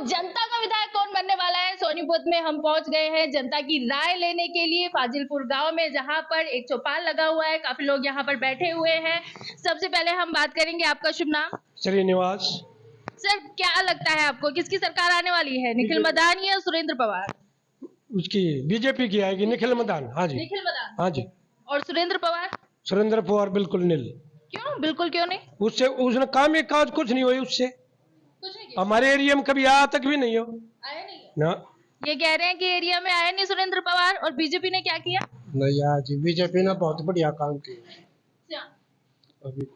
जनता का विधायक कौन बनने वाला है, सोनीपत में हम पहुंच गए हैं जनता की राय लेने के लिए फाजिलपुर गांव में, जहां पर एक चौपाल लगा हुआ है, काफी लोग यहां पर बैठे हुए हैं। सबसे पहले हम बात करेंगे, आपका शुभ नाम? श्रीनिवास। सर, क्या लगता है आपको किसकी सरकार आने वाली है, निखिल मदान या सुरेंद्र पवार? उसकी बीजेपी की आएगी, निखिल मदान। हाँ जी, निखिल मदान। हाँ जी। और सुरेंद्र पवार? सुरेंद्र पवार बिल्कुल नील। क्यों, बिल्कुल क्यों नहीं? उससे उसने काम एक काज कुछ नहीं हुई उससे। कुछ नहीं किया? हमारे एरिया में कभी आया तक भी नहीं हो आया नहीं है? ना। ये कह रहे हैं कि एरिया में आया नहीं सुरेंद्र पवार, और बीजेपी ने क्या किया? नहीं यार जी, बीजेपी ने बहुत बढ़िया काम किया। अभी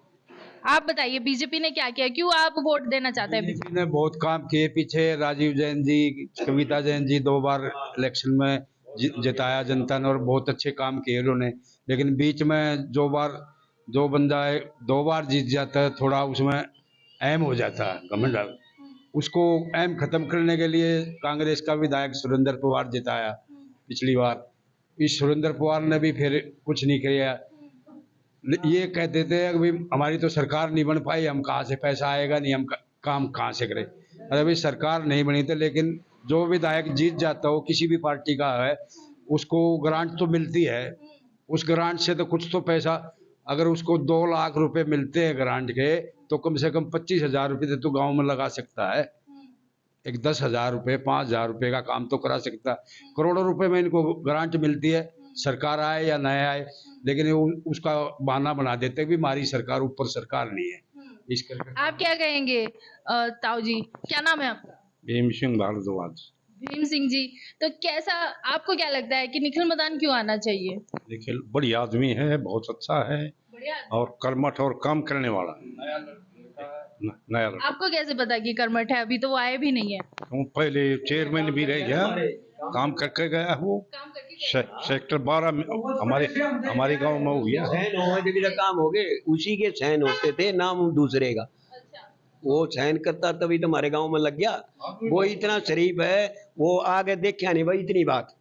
आप बताइए, बीजेपी ने क्या किया, क्यों आप वोट देना चाहते हैं? बीजेपी ने बहुत काम किए। पीछे राजीव जैन जी, कविता जैन जी 2 बार इलेक्शन में जिताया जनता ने और बहुत अच्छे काम किए उन्होंने। लेकिन बीच में जो बंदा 2 बार जीत जाता है, थोड़ा उसमें अहम हो जाता है, घमंड। उसको अहम खत्म करने के लिए कांग्रेस का विधायक सुरेंद्र पवार जिताया पिछली बार। इस सुरेंद्र पवार ने भी फिर कुछ नहीं किया। ये कहते थे अभी हमारी तो सरकार नहीं बन पाई, हम कहाँ से पैसा आएगा, नहीं हम काम कहाँ से करें। अरे अभी सरकार नहीं बनी थी, लेकिन जो विधायक जीत जाता हो किसी भी पार्टी का है, उसको ग्रांट तो मिलती है। उस ग्रांट से तो कुछ तो पैसा, अगर उसको 2 लाख रुपए मिलते हैं ग्रांट के, तो कम से कम 25,000 रुपये तो गाँव में लगा सकता है। एक 10,000 रुपये 5,000 रुपये का काम तो करा सकता है। करोड़ों रुपए में इनको ग्रांट मिलती है, सरकार आए या न आए। लेकिन उसका बहाना बना देते हैं कि हमारी सरकार ऊपर सरकार नहीं है। इस करके आप क्या कहेंगे ताऊ जी, क्या नाम है आपका? भीम सिंह भारद्वाज। भीम सिंह जी, तो कैसा आपको क्या लगता है कि निखिल मदान क्यों आना चाहिए? देखिए, बढ़िया आदमी है, बहुत अच्छा है बढ़िया। और कर्मठ और काम करने वाला नया लड़का। आपको कैसे पता कि कर्मठ है? अभी तो वो आए भी नहीं है। वो पहले चेयरमैन भी रह गया, काम करके गया। वो काम करके गए। सेक्टर 12 में हमारे गांव में हो गया। सहन हो जब काम हो गए, उसी के सहन होते थे, नाम दूसरे का। अच्छा। वो सहन करता तभी तो हमारे गांव में लग गया। वो इतना शरीफ है, वो आगे देखा नहीं भाई इतनी बात,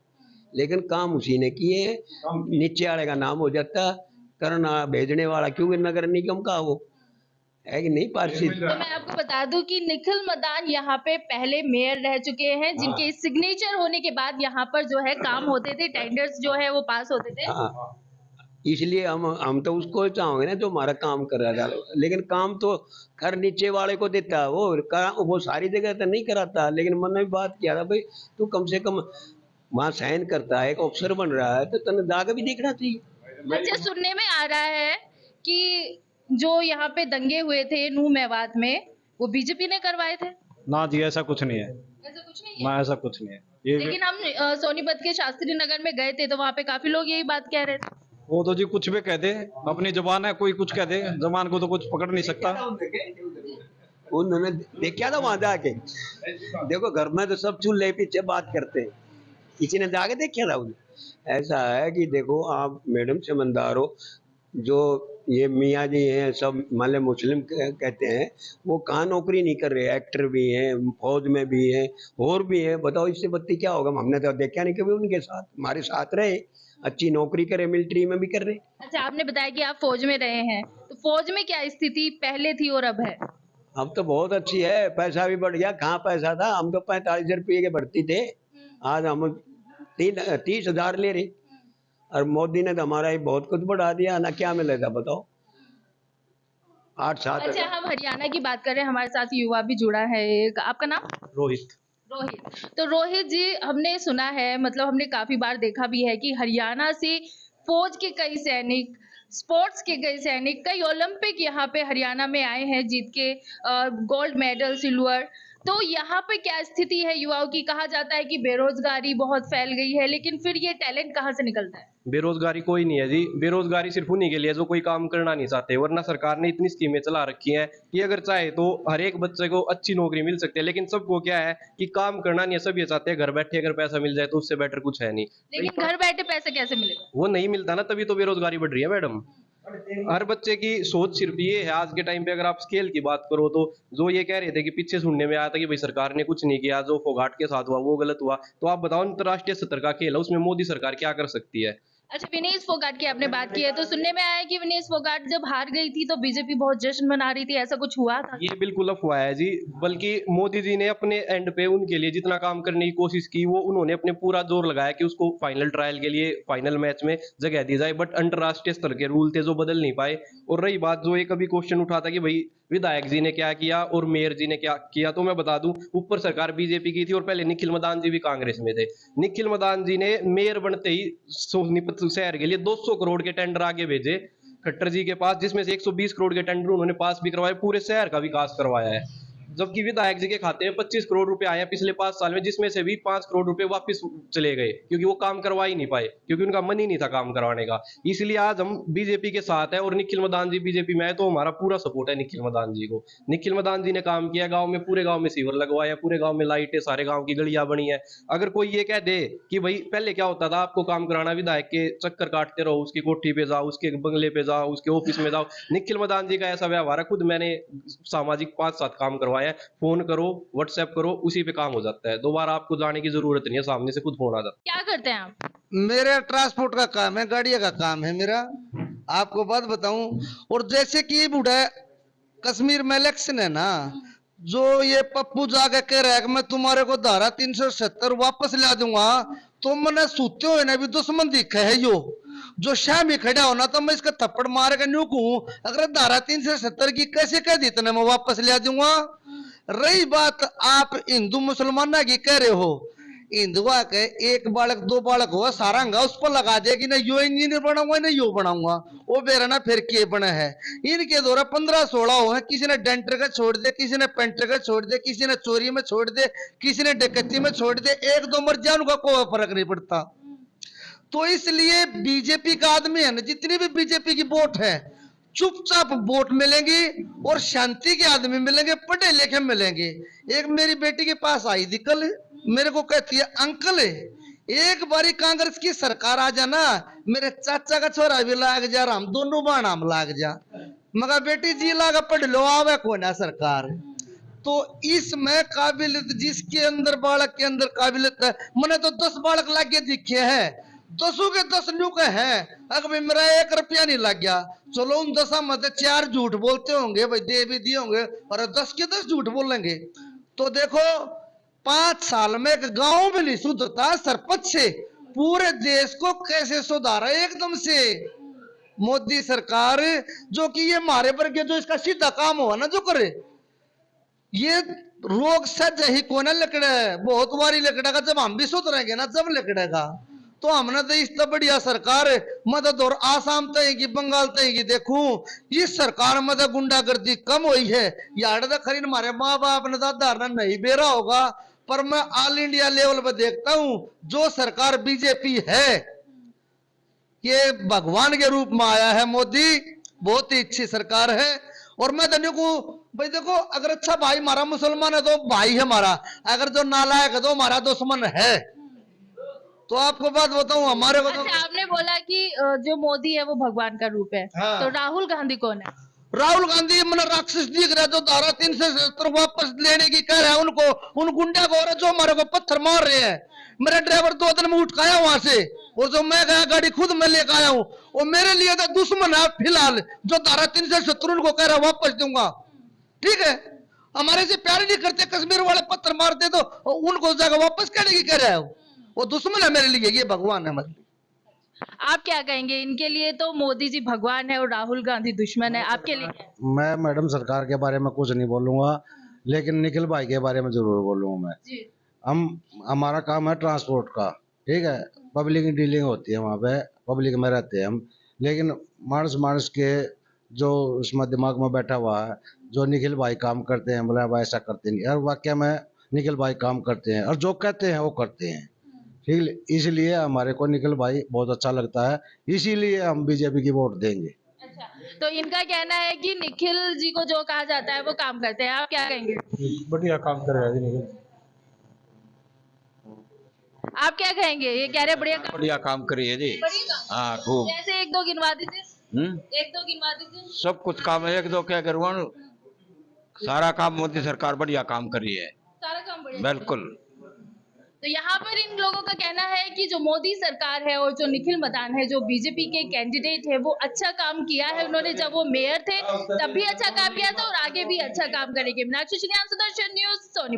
लेकिन काम उसी ने किए। नीचे वाले का नाम हो जाता, करना भेजने वाला क्योंकि नगर निगम का वो है कि नहीं पार्षद। तो मैं आपको बता दूं कि निखिल मदान यहाँ पे पहले मेयर रह चुके हैं, जिनके सिग्नेचर होने के बाद यहाँ पर जो है काम होते थे, टेंडर्स जो है वो पास होते थे। हाँ, इसलिए हम तो उसको चाहोगे ना जो हमारा काम कर रहा था। लेकिन काम तो खैर नीचे वाले को देता है, वो सारी जगह तो नहीं कराता। लेकिन मैंने भी बात किया था, भाई तू कम से कम वहाँ साइन करता है, एक अफसर बन रहा है, तो तने जाकर भी देखना चाहिए। अच्छा, सुनने में आ रहा है कि जो यहाँ पे दंगे हुए थे नूह मेवात में, वो बीजेपी ने करवाए थे। ना जी, ऐसा कुछ नहीं है। ऐसा कुछ नहीं है। ना, ऐसा कुछ नहीं है। ये लेकिन हम सोनीपत के शास्त्री नगर में गए थे, तो वहाँ पे काफी लोग यही बात कह रहे थे। वो तो जी कुछ भी कह दे, अपनी जुबान है, कोई कुछ कह दे, जुबान को तो कुछ पकड़ नहीं सकता। उन्होंने देखा था वहां जाके, देखो घर में तो सब चूल्हे पीछे बात करते हैं, किसी ने जाके देखा था उन्हें। ऐसा है कि देखो आप मैडम समझदार हो, जो ये मियाँ जी हैं सब माले मुस्लिम कहते हैं, वो कहाँ नौकरी नहीं कर रहे, एक्टर भी हैं, फौज में भी हैं, और भी हैं। बताओ इससे बत्ती क्या होगा? हमने तो देखा नहीं कभी उनके साथ, हमारे साथ रहे, अच्छी नौकरी करे, मिलिट्री में भी कर रहे। अच्छा, आपने बताया कि आप फौज में रहे हैं, तो फौज में क्या स्थिति पहले थी और अब है? अब तो बहुत अच्छी है, पैसा भी बढ़ गया। कहाँ पैसा था, हम तो 45 रुपये के भर्ती थे, आज हम 30,000 ले रहे। और मोदी ने तो हमारा ही बहुत कुछ बढ़ा दिया ना, क्या मिलेगा बताओ? 8-7। अच्छा, हम हरियाणा की बात करें, हमारे साथ युवा भी जुड़ा है एक, आपका नाम? रोहित। रोहित। तो रोहित जी, हमने सुना है, मतलब हमने काफी बार देखा भी है कि हरियाणा से फौज के कई सैनिक, स्पोर्ट्स के कई सैनिक, कई ओलंपिक यहाँ पे हरियाणा में आए हैं जीत के, गोल्ड मेडल, सिल्वर। तो यहाँ पे क्या स्थिति है युवाओं की? कहा जाता है कि बेरोजगारी बहुत फैल गई है, लेकिन फिर ये टैलेंट कहाँ से निकलता है? बेरोजगारी कोई नहीं है जी। बेरोजगारी सिर्फ उन्हीं के लिए जो कोई काम करना नहीं चाहते, वरना सरकार ने इतनी स्कीमें चला रखी हैं कि अगर चाहे तो हर एक बच्चे को अच्छी नौकरी मिल सकती है। लेकिन सबको क्या है कि काम करना नहीं है, सब ये चाहते हैं घर बैठे अगर पैसा मिल जाए तो उससे बेटर कुछ है नहीं। लेकिन घर बैठे पैसे कैसे मिलेगा? वो नहीं मिलता ना, तभी तो बेरोजगारी बढ़ रही है मैडम। हर बच्चे की सोच सिर्फ ये है आज के टाइम पे। अगर आप स्केल की बात करो तो जो ये कह रहे थे कि पीछे सुनने में आया था कि भाई सरकार ने कुछ नहीं किया, जो फोगाट के साथ हुआ वो गलत हुआ, तो आप बताओ अंतरराष्ट्रीय स्तर का खेल है, उसमें मोदी सरकार क्या कर सकती है? अच्छा, विनेश फोगाट की आपने बात की है, तो सुनने में आया है कि विनेश फोगाट जब हार गई थी तो बीजेपी बहुत जश्न मना रही थी, ऐसा कुछ हुआ था? ये बिल्कुल अफवाह है जी। बल्कि मोदी जी ने अपने एंड पे उनके लिए जितना काम करने की कोशिश की, वो उन्होंने अपने पूरा जोर लगाया कि उसको फाइनल ट्रायल के लिए फाइनल मैच में जगह दी जाए, बट अंतरराष्ट्रीय स्तर के रूल थे जो बदल नहीं पाए। और रही बात जो एक अभी क्वेश्चन उठा था कि भाई विधायक जी ने क्या किया और मेयर जी ने क्या किया, तो मैं बता दूं, ऊपर सरकार बीजेपी की थी और पहले निखिल मदान जी भी कांग्रेस में थे। निखिल मदान जी ने मेयर बनते ही सोनीपत शहर के लिए 200 करोड़ के टेंडर आगे भेजे खट्टर जी के पास, जिसमें से 120 करोड़ के टेंडर उन्होंने पास भी करवाए, पूरे शहर का विकास करवाया है। जबकि विधायक जी के खाते में 25 करोड़ रुपए आए हैं पिछले 5 साल में, जिसमें से भी 5 करोड़ रुपए वापस चले गए, क्योंकि वो काम करवा ही नहीं पाए, क्योंकि उनका मन ही नहीं था काम करवाने का। इसलिए आज हम बीजेपी के साथ है और निखिल मदान जी बीजेपी में है, तो हमारा पूरा सपोर्ट है निखिल मदान जी को। निखिल मदान जी ने काम किया गाँव में, पूरे गाँव में सीवर लगवाए हैं, पूरे गाँव में लाइटें, सारे गाँव की गलियां बनी है। अगर कोई ये कह दे कि भाई पहले क्या होता था, आपको काम कराना, विधायक के चक्कर काटते रहो, उसकी कोठी पे जाओ, उसके बंगले पे जाओ, उसके ऑफिस में जाओ, निखिल मदान जी का ऐसा व्यवहार है। खुद मैंने सामाजिक 5-7 काम करवाए हैं, फोन करो, व्हाट्सएप करो, उसी पे काम हो जाता है। दोबारा आपको जाने की जरूरत नहीं है, सामने से खुद फोन आ जाता है। क्या करते हैं आप? मेरा ट्रांसपोर्ट का काम है, गाड़िया का काम है मेरा। आपको बात बताऊं, और जैसे कि बूढ़ा कश्मीर में इलेक्शन है ना, जो ये पप्पू जाके कह रहा है कि मैं तुम्हारे को धारा 370 वापस ला दूंगा, तो मैंने सूते हुए ना भी दुश्मन दिखे है यो जो शाम ही खड़ा होना, तो मैं इसका थप्पड़ मार के न्यू कहूं, अगर धारा 370 की कैसे कह दी इतने मैं वापस ला दूंगा। रही बात आप हिंदू मुसलमान की कह रहे हो, हिंदुआ के एक बालक 2 बालक हो सारंगा उस पर लगा दे कि ना यो इंजीनियर बनाऊंगा ना यो बनाऊंगा, वो बेरना फिर के बने है। इनके द्वारा 15-16 हो है, किसी ने डेंटर का छोड़ दे, किसी ने पेंटर का छोड़ दे, किसी ने चोरी में छोड़ दे, किसी ने डकैती में छोड़ दे, 1-2 मर जाए उनका कोई फर्क नहीं पड़ता। तो इसलिए बीजेपी का आदमी है ना, जितनी भी बीजेपी की वोट है, चुपचाप वोट मिलेंगी और शांति के आदमी मिलेंगे, पढ़े लिखे मिलेंगे। एक मेरी बेटी के पास आई थी कल, मेरे को कहती है अंकल एक बारी कांग्रेस की सरकार आ जाना, मेरे चाचा का छोरा भी लाग जा, हम दोनों बाण हम लाग जा। मगर बेटी जी लागा पढ़ लो, आवे को ना सरकार। तो इसमें काबिलियत, जिसके अंदर बालक के अंदर काबिलियत है, मैंने तो 10 बालक लागे दिखे हैं, 10 के 10 न्यू के हैं। अगर मेरा 1 रुपया नहीं लग गया, चलो उन 10 में 4 झूठ बोलते होंगे, भाई दे भी दिए होंगे, और 10 के 10 झूठ बोलेंगे। तो देखो 5 साल में एक गांव भी नहीं सुधरता, सरपंच से पूरे देश को कैसे सुधारा एकदम से मोदी सरकार। जो कि ये मारे वर्ग जो इसका सीधा काम हुआ ना जो करे, ये रोग सज ही को ना लकड़े, बहुत बारी लकड़ेगा, जब हम भी सुधरेंगे ना जब लकड़ेगा। तो हमने तो इस बढ़िया सरकार मदद और आसाम तय की बंगाल तय की देखूं, इस सरकार में तो गुंडागर्दी कम हुई है। यार तो खरीद हमारे माँ बाप ने दादा नहीं बेरा होगा, पर मैं ऑल इंडिया लेवल पर देखता हूं जो सरकार बीजेपी है, ये भगवान के रूप में आया है मोदी, बहुत ही अच्छी सरकार है। और मैं तो को भाई देखो, अगर अच्छा भाई हमारा मुसलमान है तो भाई है हमारा, अगर जो नालायक है तो हमारा दुश्मन है। तो आपको बात बताऊं, हमारे को तो अच्छा, आपने बोला कि जो मोदी है वो भगवान का रूप है, हाँ। तो राहुल गांधी कौन है? राहुल गांधी मैंने राक्षस दिख रहा है, जो धारा 370 वापस लेने की कह रहा है उनको, उन गुंडा को, जो हमारे को पत्थर मार रहे हैं। मेरा ड्राइवर 2 दिन में उठाया वहां से, और जो मैं गया गाड़ी खुद मैं लेकर आया हूँ, वो मेरे लिए तो दुश्मन है फिलहाल, जो धारा 370 उनको कह रहा है वापस दूंगा। ठीक है, हमारे से प्यार नहीं करते, कश्मीर वाले पत्थर मारते तो उनको जगह वापस करने की कह रहा है, वो दुश्मन है मेरे लिए, ये भगवान है हमारे लिए। आप क्या कहेंगे? इनके लिए तो मोदी जी भगवान है और राहुल गांधी दुश्मन है, आपके लिए क्या है? मैं मैडम सरकार के बारे में कुछ नहीं बोलूंगा, लेकिन निखिल भाई के बारे में जरूर बोलूंगा मैं। जी। हमारा काम है ट्रांसपोर्ट का, ठीक है, पब्लिक डीलिंग होती है वहाँ पे, पब्लिक में रहते हैं हम। लेकिन मानस के जो उसमें दिमाग में बैठा हुआ है, जो निखिल भाई काम करते हैं, बोला भाई ऐसा करते नहीं, और वाकई में निखिल भाई काम करते हैं और जो कहते हैं वो करते हैं। ठीक है, इसलिए हमारे को निखिल भाई बहुत अच्छा लगता है, इसीलिए हम बीजेपी की वोट देंगे। अच्छा, तो इनका कहना है कि निखिल जी को जो कहा जाता है वो काम करते हैं, आप क्या कहेंगे? बढ़िया काम कर रहे हैं निखिल। आप क्या कहेंगे? ये कह रहे बढ़िया काम करी है जी। बढ़िया काम। हाँ खूब। जैसे 1-2 गिनवा दीजिए। 1-2 गिनवा दीजिए। सब कुछ काम है, 1-2 क्या करूँ, सारा काम मोदी सरकार बढ़िया काम करी है, सारा काम बढ़िया। बिल्कुल। तो यहाँ पर इन लोगों का कहना है कि जो मोदी सरकार है और जो निखिल मदान है, जो बीजेपी के कैंडिडेट है, वो अच्छा काम किया है। उन्होंने जब वो मेयर थे तब भी अच्छा काम किया था और आगे भी अच्छा काम करेंगे। मीनाक्षी श्रीयान, सुदर्शन न्यूज, सोनी।